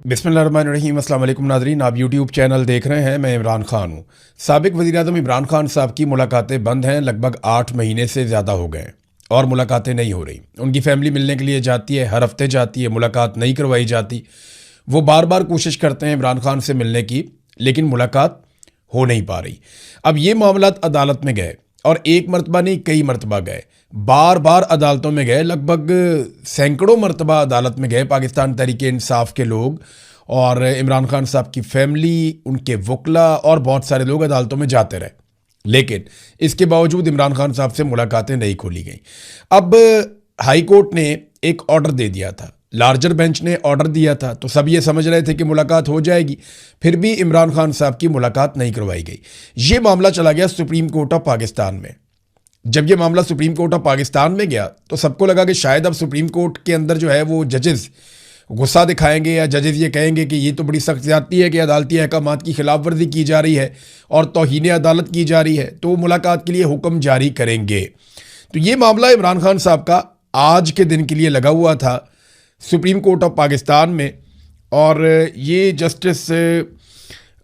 बिस्मिल्लाहिर्रहमानिर्रहीम। अस्सलाम वालेकुम नाज़रीन, आप यूट्यूब चैनल देख रहे हैं। मैं इमरान खान हूँ। साबिक़ वज़ीर-ए-आज़म इमरान खान साहब की मुलाकातें बंद हैं, लगभग 8 महीने से ज़्यादा हो गए और मुलाकातें नहीं हो रही। उनकी फ़ैमिली मिलने के लिए जाती है, हर हफ्ते जाती है, मुलाकात नहीं करवाई जाती। वो बार बार कोशिश करते हैं इमरान खान से मिलने की, लेकिन मुलाकात हो नहीं पा रही। अब ये मामला अदालत में गए और एक मरतबा नहीं, कई मरतबा गए, बार बार अदालतों में गए, लगभग सैकड़ों मरतबा अदालत में गए पाकिस्तान तहरीक-ए-इंसाफ के लोग और इमरान खान साहब की फैमिली, उनके वकला और बहुत सारे लोग अदालतों में जाते रहे, लेकिन इसके बावजूद इमरान खान साहब से मुलाकातें नहीं खोली गई। अब हाई कोर्ट ने एक ऑर्डर दे दिया था, लार्जर बेंच ने ऑर्डर दिया था, तो सब ये समझ रहे थे कि मुलाकात हो जाएगी, फिर भी इमरान खान साहब की मुलाकात नहीं करवाई गई। ये मामला चला गया सुप्रीम कोर्ट ऑफ पाकिस्तान में। जब ये मामला सुप्रीम कोर्ट ऑफ पाकिस्तान में गया तो सबको लगा कि शायद अब सुप्रीम कोर्ट के अंदर जो है वो जजेस गुस्सा दिखाएंगे या जजेस ये कहेंगे कि ये तो बड़ी सख्त ज्यादती है कि अदालती अहकामात की खिलाफ वर्जी की जा रही है और तौहीन अदालत की जा रही है, तो मुलाकात के लिए हुक्म जारी करेंगे। तो ये मामला इमरान खान साहब का आज के दिन के लिए लगा हुआ था सुप्रीम कोर्ट ऑफ पाकिस्तान में, और ये जस्टिस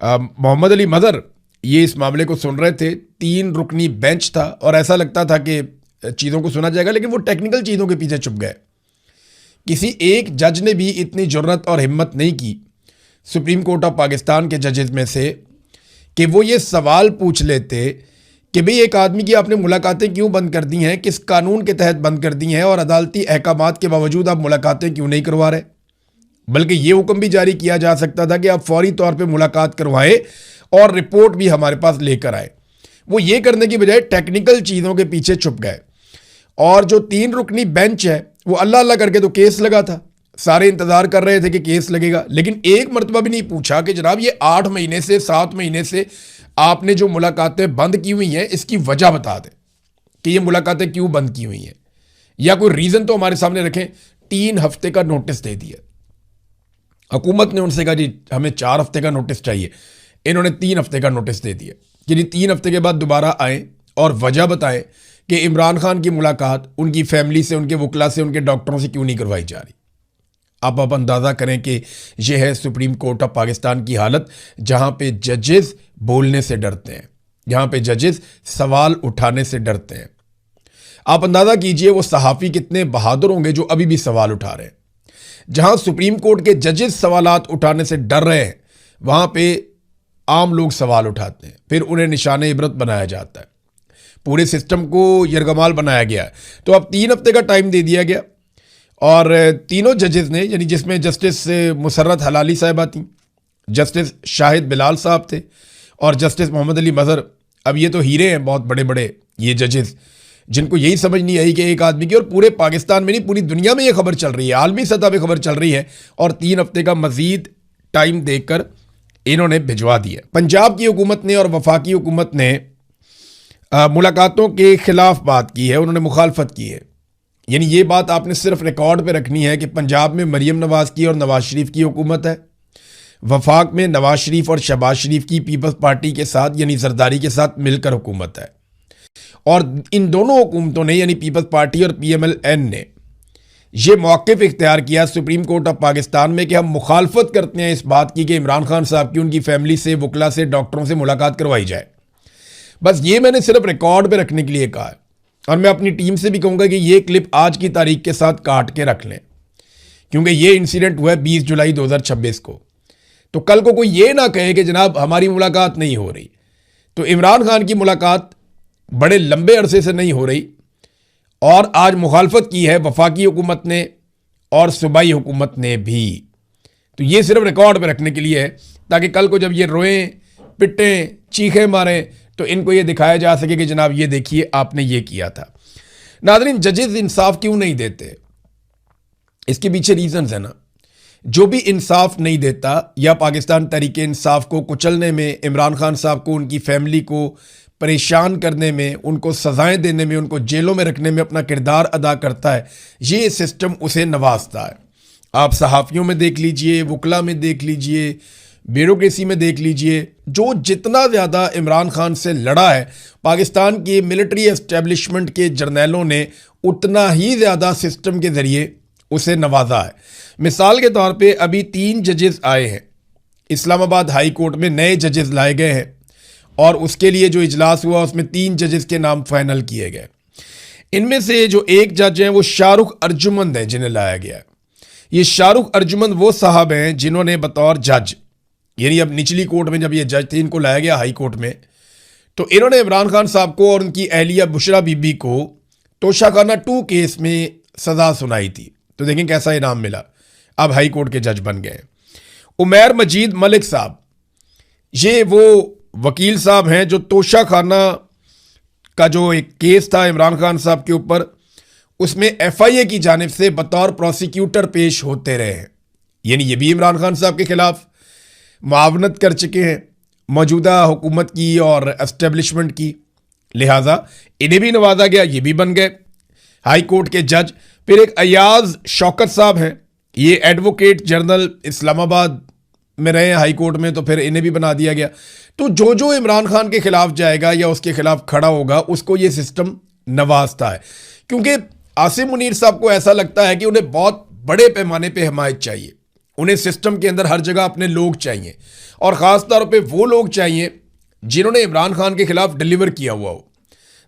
मोहम्मद अली मज़हर ये इस मामले को सुन रहे थे। 3 रुकनी बेंच था और ऐसा लगता था कि चीज़ों को सुना जाएगा, लेकिन वो टेक्निकल चीज़ों के पीछे छुप गए। किसी एक जज ने भी इतनी जुर्रत और हिम्मत नहीं की सुप्रीम कोर्ट ऑफ पाकिस्तान के जजेस में से कि वो ये सवाल पूछ लेते कि भाई एक आदमी की आपने मुलाकातें क्यों बंद कर दी हैं, किस कानून के तहत बंद कर दी हैं, और अदालती अहकामात के बावजूद आप मुलाकातें क्यों नहीं करवा रहे। बल्कि ये हुक्म भी जारी किया जा सकता था कि आप फौरी तौर पर मुलाकात करवाएं और रिपोर्ट भी हमारे पास लेकर आए। वो ये करने की बजाय टेक्निकल चीज़ों के पीछे छुप गए, और जो 3 रुकनी बेंच है वो अल्लाह अल्लाह करके तो केस लगा था। सारे इंतजार कर रहे थे कि केस लगेगा, लेकिन एक मरतबा भी नहीं पूछा कि जनाब ये 8 महीने से 7 महीने से आपने जो मुलाकातें बंद की हुई हैं इसकी वजह बता दें कि ये मुलाकातें क्यों बंद की हुई हैं, या कोई रीज़न तो हमारे सामने रखें। 3 हफ्ते का नोटिस दे दिया हुकूमत ने, उनसे कहा जी हमें 4 हफ्ते का नोटिस चाहिए, इन्होंने 3 हफ्ते का नोटिस दे दिया कि जी 3 हफ्ते के बाद दोबारा आए और वजह बताएं कि इमरान खान की मुलाकात उनकी फैमिली से, उनके वकला से, उनके डॉक्टरों से क्यों नहीं करवाई जा रही। आप अंदाज़ा करें कि यह है सुप्रीम कोर्ट ऑफ पाकिस्तान की हालत, जहां पे जजेस बोलने से डरते हैं, जहां पे जजेस सवाल उठाने से डरते हैं। आप अंदाज़ा कीजिए वो सहाफ़ी कितने बहादुर होंगे जो अभी भी सवाल उठा रहे हैं। जहां सुप्रीम कोर्ट के जजेस सवालात उठाने से डर रहे हैं, वहां पे आम लोग सवाल उठाते हैं, फिर उन्हें निशाने इबरत बनाया जाता है, पूरे सिस्टम को यरगमाल बनाया गया है। तो अब 3 हफ्ते का टाइम दे दिया गया, और तीनों जजेस ने, यानी जिसमें जस्टिस मुसर्रत हलाली साहिबा थी, जस्टिस शाहिद बिलाल साहब थे और जस्टिस मोहम्मद अली मज़हर। अब ये तो हीरे हैं बहुत बड़े बड़े ये जजेस, जिनको यही समझ नहीं आई कि एक आदमी की, और पूरे पाकिस्तान में नहीं पूरी दुनिया में ये खबर चल रही है, आलमी सतह पर खबर चल रही है, और 3 हफ्ते का मजीद टाइम देकर इन्होंने भिजवा दिया। पंजाब की हुकूमत ने और वफाकी हुकूमत ने मुलाकातों के खिलाफ बात की है, उन्होंने मुखालफत की है। यानी ये बात आपने सिर्फ रिकॉर्ड पे रखनी है कि पंजाब में मरीम नवाज़ की और नवाज शरीफ की हुकूमत है, वफाक में नवाज शरीफ और शहबाज शरीफ की पीपल्स पार्टी के साथ यानी जरदारी के साथ मिलकर हुकूमत है। और इन दोनों हुकूमतों ने यानी पीपल्स पार्टी और PMLN ने ये मौक़िफ़ इख्तियार किया सुप्रीम कोर्ट ऑफ पाकिस्तान में कि हम मुखालफत करते हैं इस बात की कि इमरान खान साहब की उनकी फैमिली से, वकला से, डॉक्टरों से मुलाकात करवाई जाए। बस ये मैंने सिर्फ रिकॉर्ड पे रखने के लिए कहा है, और मैं अपनी टीम से भी कहूँगा कि ये क्लिप आज की तारीख के साथ काट के रख लें, क्योंकि ये इंसिडेंट हुआ है 20 जुलाई 2026 को। तो कल को कोई ये ना कहे कि जनाब हमारी मुलाकात नहीं हो रही। तो इमरान खान की मुलाकात बड़े लंबे अरसे से नहीं हो रही, और आज मुखालफत की है वफाकी हुकूमत ने और सूबाई हुकूमत ने भी। तो ये सिर्फ रिकॉर्ड पे रखने के लिए है, ताकि कल को जब ये रोएं, पिटें, चीखें मारें, तो इनको ये दिखाया जा सके कि जनाब ये देखिए आपने ये किया था। नाज़रीन, जजेस इंसाफ क्यों नहीं देते, इसके पीछे रीजंस है ना। जो भी इंसाफ नहीं देता या पाकिस्तान तहरीक-ए-इंसाफ को कुचलने में, इमरान खान साहब को, उनकी फैमिली को परेशान करने में, उनको सजाएं देने में, उनको जेलों में रखने में अपना किरदार अदा करता है, ये सिस्टम उसे नवाजता है। आप सहाफ़ियों में देख लीजिए, वकला में देख लीजिए, ब्यूरोक्रेसी में देख लीजिए, जो जितना ज़्यादा इमरान खान से लड़ा है, पाकिस्तान के मिलिट्री एस्टेब्लिशमेंट के जर्नैलों ने उतना ही ज़्यादा सिस्टम के ज़रिए उसे नवाजा है। मिसाल के तौर पे अभी 3 जजेस आए हैं, इस्लामाबाद हाई कोर्ट में नए जजेस लाए गए हैं और उसके लिए जो इजलास हुआ उसमें 3 जजेस के नाम फाइनल किए गए। इनमें से जो एक जज हैं वो शाहरुख अर्जुमंद हैं जिन्हें लाया गया है। ये शाहरुख अर्जुमंद वो साहब हैं जिन्होंने बतौर जज, यानी अब निचली कोर्ट में जब ये जज थे इनको लाया गया हाई कोर्ट में, तो इन्होंने इमरान खान साहब को और उनकी अहलिया बुशरा बीबी को तोशाखाना 2 केस में सजा सुनाई थी। तो देखें कैसा इनाम मिला, अब हाई कोर्ट के जज बन गए। उमैर मजीद मलिक साहब, ये वो वकील साहब हैं जो तोशाखाना का जो एक केस था इमरान खान साहब के ऊपर, उसमें FIA की जानिब से बतौर प्रोसिक्यूटर पेश होते रहे हैं। यानी ये भी इमरान खान साहब के खिलाफ मुआवनत कर चुके हैं मौजूदा हुकूमत की और एस्टेब्लिशमेंट की, लिहाजा इन्हें भी नवाजा गया, ये भी बन गए हाई कोर्ट के जज। फिर एक अयाज शौकत साहब हैं, ये एडवोकेट जनरल इस्लामाबाद में रहे हैं हाई कोर्ट में, तो फिर इन्हें भी बना दिया गया। तो जो जो इमरान खान के खिलाफ जाएगा या उसके खिलाफ खड़ा होगा उसको ये सिस्टम नवाजता है, क्योंकि आसिम मुनीर साहब को ऐसा लगता है कि उन्हें बहुत बड़े पैमाने पे हिमायत चाहिए, उन्हें सिस्टम के अंदर हर जगह अपने लोग चाहिए और ख़ास तौर पे वो लोग चाहिए जिन्होंने इमरान खान के खिलाफ डिलीवर किया हुआ हो।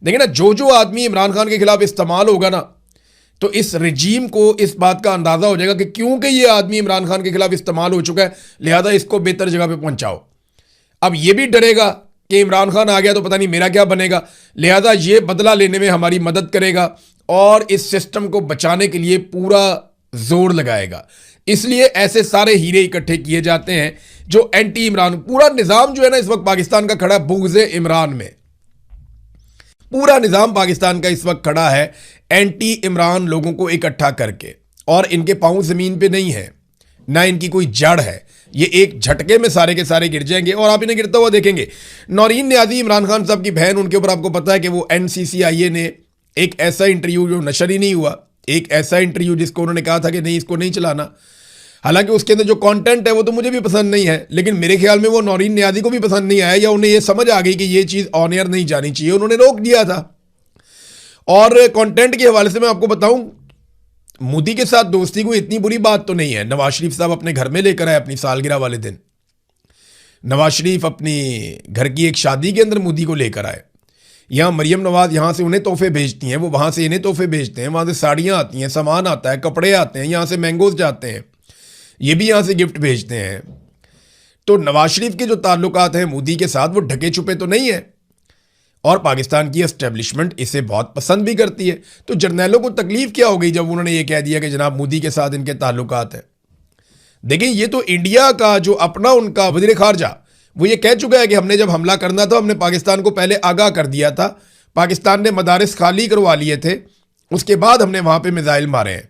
देखिए ना, जो जो आदमी इमरान खान के खिलाफ इस्तेमाल होगा ना, तो इस रजीम को इस बात का अंदाज़ा हो जाएगा कि क्योंकि ये आदमी इमरान खान के खिलाफ इस्तेमाल हो चुका है, लिहाजा इसको बेहतर जगह पे पहुंचाओ। अब ये भी डरेगा कि इमरान खान आ गया तो पता नहीं मेरा क्या बनेगा, लिहाजा ये बदला लेने में हमारी मदद करेगा और इस सिस्टम को बचाने के लिए पूरा जोर लगाएगा। इसलिए ऐसे सारे हीरे इकट्ठे किए जाते हैं जो एंटी इमरान, पूरा निज़ाम जो है ना इस वक्त पाकिस्तान का खड़ा बुग़्ज़ इमरान में, पूरा निज़ाम पाकिस्तान का इस वक्त खड़ा है एंटी इमरान लोगों को इकट्ठा करके, और इनके पांव ज़मीन पे नहीं है, ना इनकी कोई जड़ है, ये एक झटके में सारे के सारे गिर जाएंगे और आप इन्हें गिरता हुआ देखेंगे। नौरीन नियाज़ी इमरान खान साहब की बहन, उनके ऊपर आपको पता है कि वो NCCIA ने एक ऐसा इंटरव्यू जो नशर ही नहीं हुआ, एक ऐसा इंटरव्यू जिसको उन्होंने कहा था कि नहीं इसको नहीं चलाना, हालांकि उसके अंदर जो कंटेंट है वो तो मुझे भी पसंद नहीं है, लेकिन मेरे ख्याल में वो नौरीन नियाज़ी को भी पसंद नहीं आया या उन्हें ये समझ आ गई कि ये चीज़ ऑन एयर नहीं जानी चाहिए, उन्होंने रोक दिया था। और कंटेंट के हवाले से मैं आपको बताऊं, मोदी के साथ दोस्ती कोई इतनी बुरी बात तो नहीं है। नवाज शरीफ साहब अपने घर में लेकर आए अपनी सालगिरह वाले दिन, नवाज शरीफ अपनी घर की एक शादी के अंदर मोदी को लेकर आए। यहाँ मरियम नवाज यहाँ से उन्हें तोहफे भेजती हैं, वो वहाँ से इन्हें तोहफे भेजते हैं, वहाँ से साड़ियाँ आती हैं, सामान आता है, कपड़े आते हैं, यहाँ से मैंगोज जाते हैं, ये भी यहाँ से गिफ्ट भेजते हैं। तो नवाज शरीफ के जो ताल्लुकात हैं मोदी के साथ वो ढके छुपे तो नहीं है और पाकिस्तान की एस्टेब्लिशमेंट इसे बहुत पसंद भी करती है। तो जर्नैलों को तकलीफ क्या हो गई जब उन्होंने ये कह दिया कि जनाब मोदी के साथ इनके ताल्लुकात हैं। देखिए, ये तो इंडिया का जो अपना उनका वज़ीर ख़ारजा वो ये कह चुका है कि हमने जब हमला करना था हमने पाकिस्तान को पहले आगाह कर दिया था, पाकिस्तान ने मदारिस खाली करवा लिए थे, उसके बाद हमने वहाँ पर मिसाइल मारे हैं।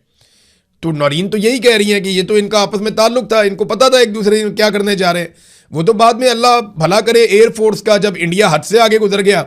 तो नौरीन तो यही कह रही हैं कि ये तो इनका आपस में ताल्लुक था, इनको पता था एक दूसरे क्या करने जा रहे हैं। वो तो बाद में अल्लाह भला करे एयरफोर्स का जब इंडिया हद से आगे गुजर गया